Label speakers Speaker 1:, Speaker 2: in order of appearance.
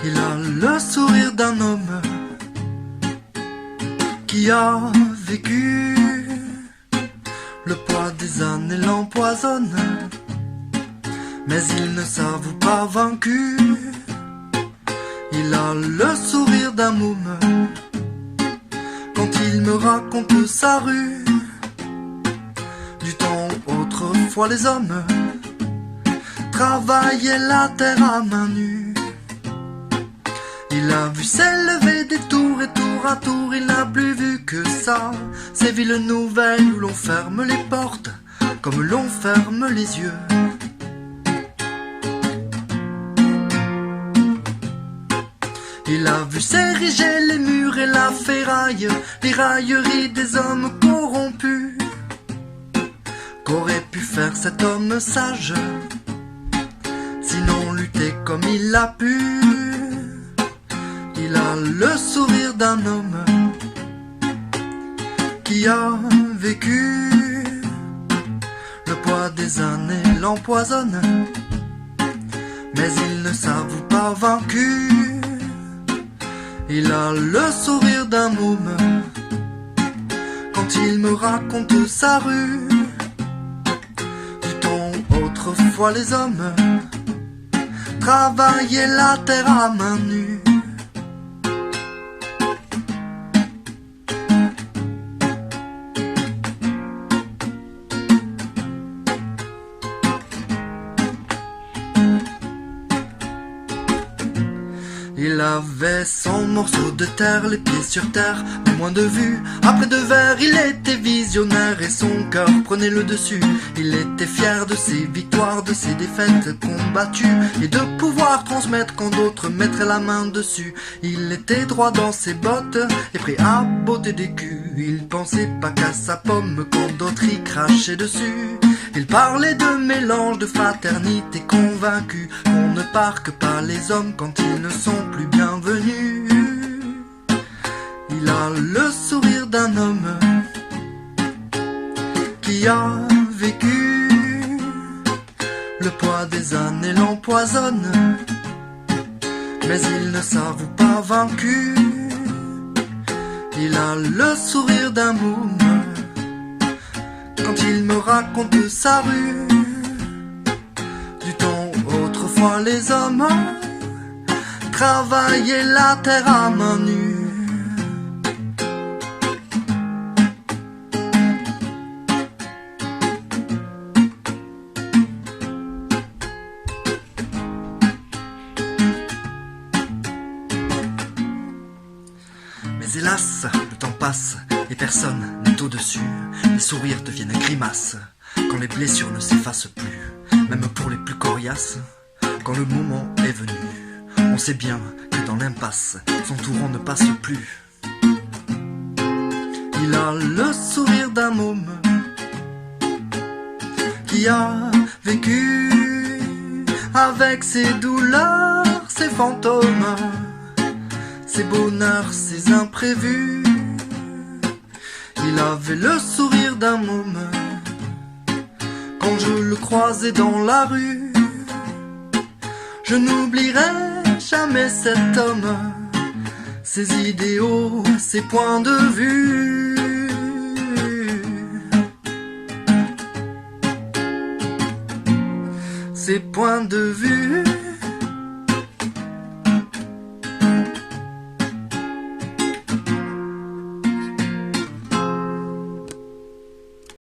Speaker 1: Il a le sourire d'un homme qui a vécu. Le poids des années l'empoisonne, mais il ne s'avoue pas vaincu. Il a le sourire d'un môme quand il me raconte sa rue. Du temps autrefois les hommes travaillaient la terre à main nue. Il a vu s'élever des tours et tour à tour, il n'a plus vu que ça. Ces villes nouvelles où l'on ferme les portes comme l'on ferme les yeux. Il a vu s'ériger les murs et la ferraille, les railleries des hommes corrompus. Qu'aurait pu faire cet homme sage, sinon lutter comme il a pu. Il a le sourire d'un homme qui a vécu. Le poids des années l'empoisonne, mais il ne s'avoue pas vaincu. Il a le sourire d'un môme quand il me raconte sa rue. Du temps autrefois les hommes travaillaient la terre à main nue. Il avait 100 morceaux de terre, les pieds sur terre, mais moins de vue. Après 2 verres, il était visionnaire et son cœur prenait le dessus. Il était fier de ses victoires, de ses défaites combattues, et de pouvoir transmettre quand d'autres mettraient la main dessus. Il était droit dans ses bottes et prêt à botter des culs. Il pensait pas qu'à sa pomme quand d'autres y crachaient dessus. Il parlait de mélange, de fraternité, convaincu qu'on ne parque pas les hommes quand ils ne sont plus bienvenus. Il a le sourire d'un homme qui a vécu. Le poids des années l'empoisonne, mais il ne s'avoue pas vaincu. Il a le sourire d'un môme quand il me raconte sa rue. Du temps autrefois les hommes travaillaient la terre à main nue. Mais hélas, le temps passe et personne n'est au-dessus. Les sourires deviennent grimaces quand les blessures ne s'effacent plus. Même pour les plus coriaces, quand le moment est venu, on sait bien que dans l'impasse, son tourant ne passe plus. Il a le sourire d'un môme qui a vécu avec ses douleurs, ses fantômes, ses bonheurs, ses imprévus. Il avait le sourire d'un môme quand je le croisais dans la rue. Je n'oublierai jamais cet homme, ses idéaux, ses points de vue. Ses points de vue.